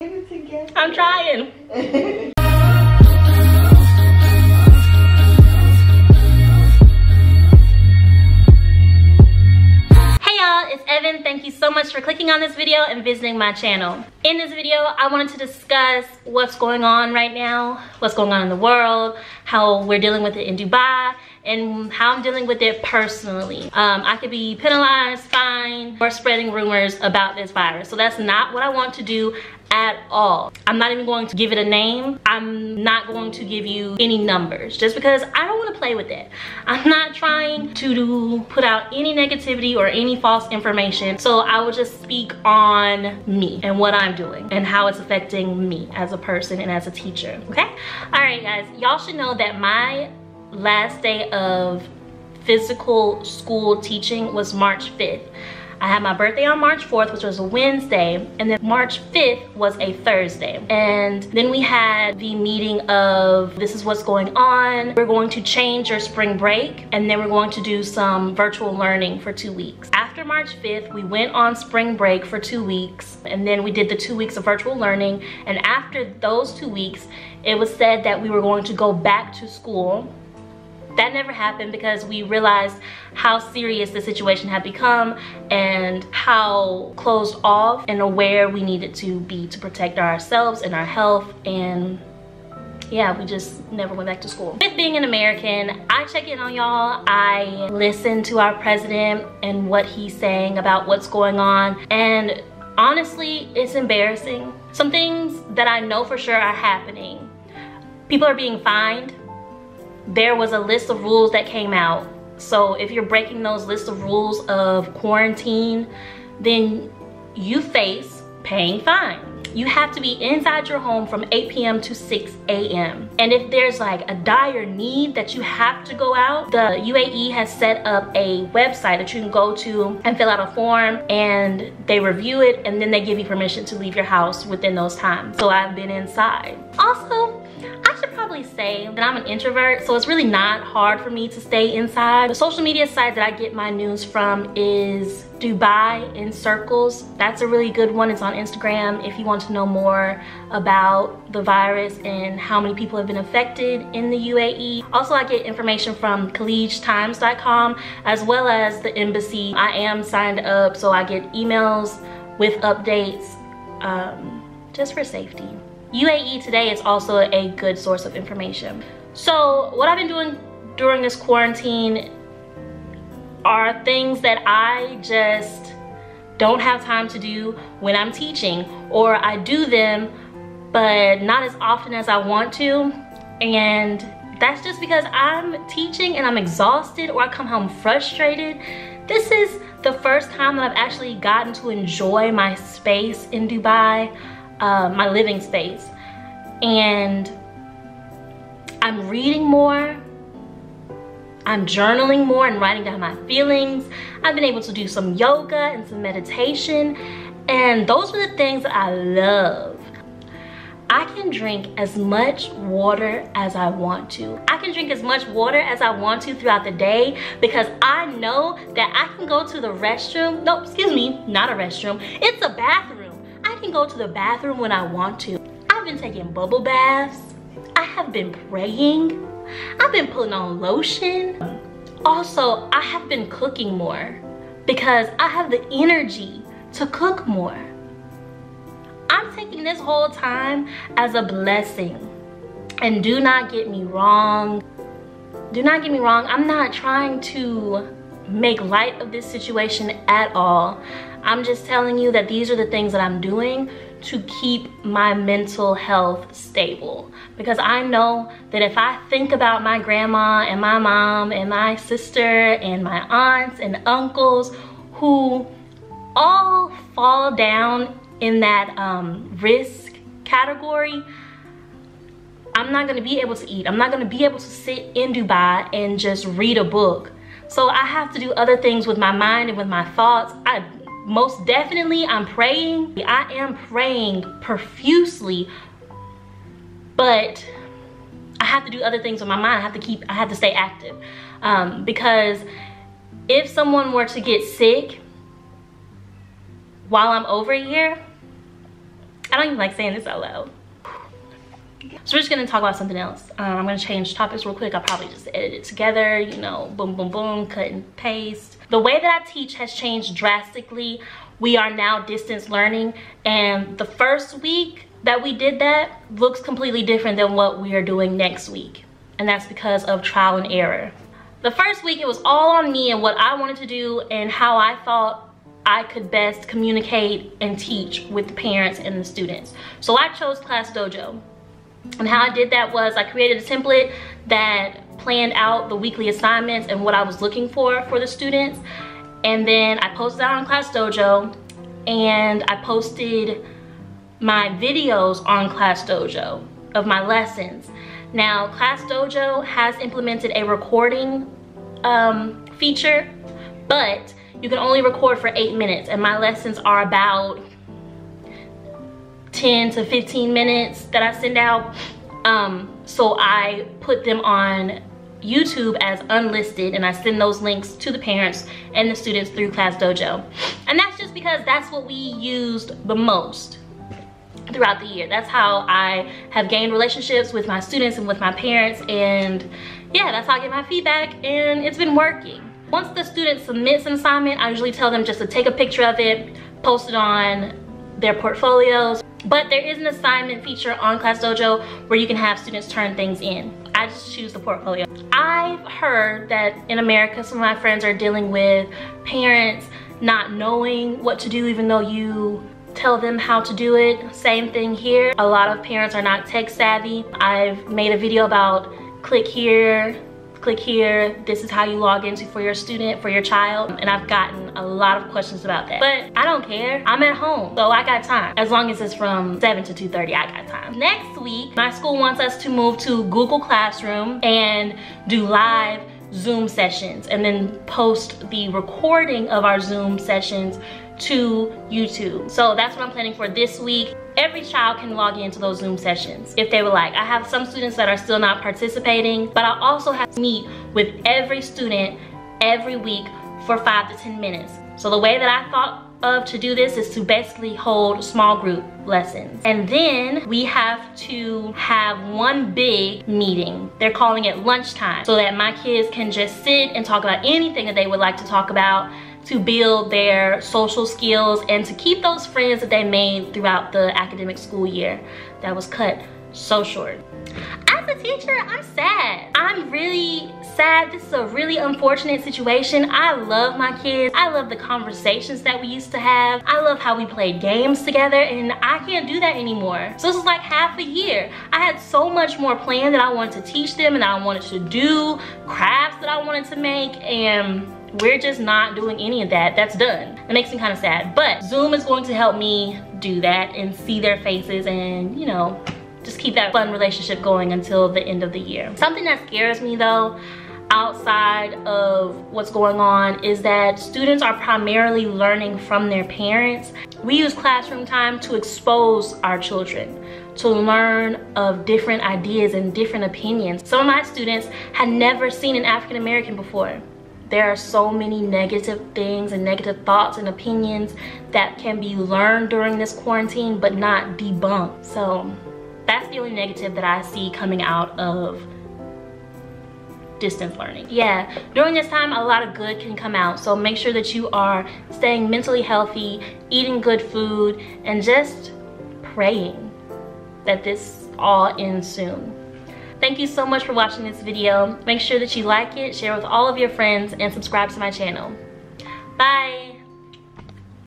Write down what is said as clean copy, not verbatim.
I'm trying. It's Evan. Thank you so much for clicking on this video and visiting my channel. In this video, I wanted to discuss what's going on right now, what's going on in the world, how we're dealing with it in Dubai, and how I'm dealing with it personally. I could be penalized, fined, or spreading rumors about this virus. So that's not what I want to do at all. I'm not even going to give it a name. I'm not going to give you any numbers just because I don't want to play with it. I'm not trying to put out any negativity or any false information. So I will just speak on me and what I'm doing and how it's affecting me as a person and as a teacher, okay? All right, guys, y'all should know that my last day of physical school teaching was March 5th. I had my birthday on March 4th, which was a Wednesday, and then March 5th was a Thursday. And then we had the meeting of, this is what's going on. We're going to change your spring break, and then we're going to do some virtual learning for 2 weeks. After March 5th, we went on spring break for 2 weeks, and then we did the 2 weeks of virtual learning. And after those 2 weeks, it was said that we were going to go back to school. That never happened because we realized how serious the situation had become and how closed off and aware we needed to be to protect ourselves and our health. And yeah, we just never went back to school. With being an American, I check in on y'all. I listen to our president and what he's saying about what's going on. And honestly, it's embarrassing. Some things that I know for sure are happening. People are being fined. There was a list of rules that came out. So if you're breaking those list of rules of quarantine, then you face paying fine. You have to be inside your home from 8 p.m. to 6 a.m. And if there's like a dire need that you have to go out, the UAE has set up a website that you can go to and fill out a form, and they review it, and then they give you permission to leave your house within those times. So I've been inside. Also, I should probably say that I'm an introvert, so it's really not hard for me to stay inside. The social media site that I get my news from is Dubai in Circles. That's a really good one. It's on Instagram if you want to know more about the virus and how many people have been affected in the UAE. Also, I get information from collegetimes.com as well as the embassy. I am signed up, so I get emails with updates just for safety. UAE Today is also a good source of information. So what I've been doing during this quarantine are things that I just don't have time to do when I'm teaching, or I do them but not as often as I want to. And that's just because I'm teaching and I'm exhausted, or I come home frustrated. This is the first time that I've actually gotten to enjoy my space in Dubai. My living space, and I'm reading more, I'm journaling more and writing down my feelings. I've been able to do some yoga and some meditation, and those are the things that I love. I can drink as much water as I want to. I can drink as much water as I want to throughout the day because I know that I can go to the restroom. No, excuse me, not a restroom. It's a bathroom. I can go to the bathroom when I want to. I've been taking bubble baths. I have been praying. I've been putting on lotion. Also, I have been cooking more because I have the energy to cook more. I'm taking this whole time as a blessing. And do not get me wrong. Do not get me wrong. I'm not trying to make light of this situation at all. I'm just telling you that these are the things that I'm doing to keep my mental health stable. Because I know that if I think about my grandma and my mom and my sister and my aunts and uncles who all fall down in that risk category, I'm not gonna be able to eat. I'm not gonna be able to sit in Dubai and just read a book. So I have to do other things with my mind and with my thoughts. Most definitely, I'm praying. I am praying profusely, but I have to do other things with my mind. I have to stay active. Because if someone were to get sick while I'm over here, I don't even like saying this out loud. So we're just gonna talk about something else. I'm gonna change topics real quick. I'll probably just edit it together, you know, boom, boom, boom, cut and paste. The way that I teach has changed drastically. We are now distance learning, and the first week that we did that looks completely different than what we are doing next week. And that's because of trial and error. The first week, it was all on me and what I wanted to do and how I thought I could best communicate and teach with the parents and the students. So I chose Class Dojo. And how I did that was I created a template that planned out the weekly assignments and what I was looking for the students. And then I posted that on Class Dojo, and I posted my videos on Class Dojo of my lessons. Now, Class Dojo has implemented a recording feature, but you can only record for 8 minutes, and my lessons are about 10 to 15 minutes that I send out. So I put them on YouTube as unlisted, and I send those links to the parents and the students through Class Dojo. And that's just because that's what we used the most throughout the year. That's how I have gained relationships with my students and with my parents, and yeah, that's how I get my feedback, and it's been working. Once the student submits an assignment, I usually tell them just to take a picture of it, post it on their portfolios. But there is an assignment feature on Class Dojo where you can have students turn things in. I just choose the portfolio. I've heard that in America, some of my friends are dealing with parents not knowing what to do even though you tell them how to do it. Same thing here. A lot of parents are not tech savvy. I've made a video about click here, this is how you log into for your student, for your child, and I've gotten a lot of questions about that. But I don't care, I'm at home, so I got time. As long as it's from 7 to 2:30, I got time. Next week, my school wants us to move to Google Classroom and do live Zoom sessions, and then post the recording of our Zoom sessions to YouTube. So that's what I'm planning for this week. Every child can log into those Zoom sessions if they would like. I have some students that are still not participating, but I also have to meet with every student every week for 5 to 10 minutes. So the way that I thought of to do this is to basically hold small group lessons. And then we have to have one big meeting. They're calling it lunchtime, so that my kids can just sit and talk about anything that they would like to talk about, to build their social skills and to keep those friends that they made throughout the academic school year that was cut so short. As a teacher, I'm sad. I'm really sad. This is a really unfortunate situation. I love my kids. I love the conversations that we used to have. I love how we played games together, and I can't do that anymore. So this is like half a year. I had so much more planned that I wanted to teach them, and I wanted to do crafts that I wanted to make, and we're just not doing any of that. That's done. It makes me kind of sad, but Zoom is going to help me do that and see their faces and, you know, just keep that fun relationship going until the end of the year. Something that scares me though, outside of what's going on, is that students are primarily learning from their parents. We use classroom time to expose our children, to learn of different ideas and different opinions. Some of my students had never seen an African American before. There are so many negative things and negative thoughts and opinions that can be learned during this quarantine but not debunked. So that's the only negative that I see coming out of distance learning. Yeah, during this time a lot of good can come out, so make sure that you are staying mentally healthy, eating good food, and just praying that this all ends soon. Thank you so much for watching this video. Make sure that you like it, share with all of your friends, and subscribe to my channel. Bye!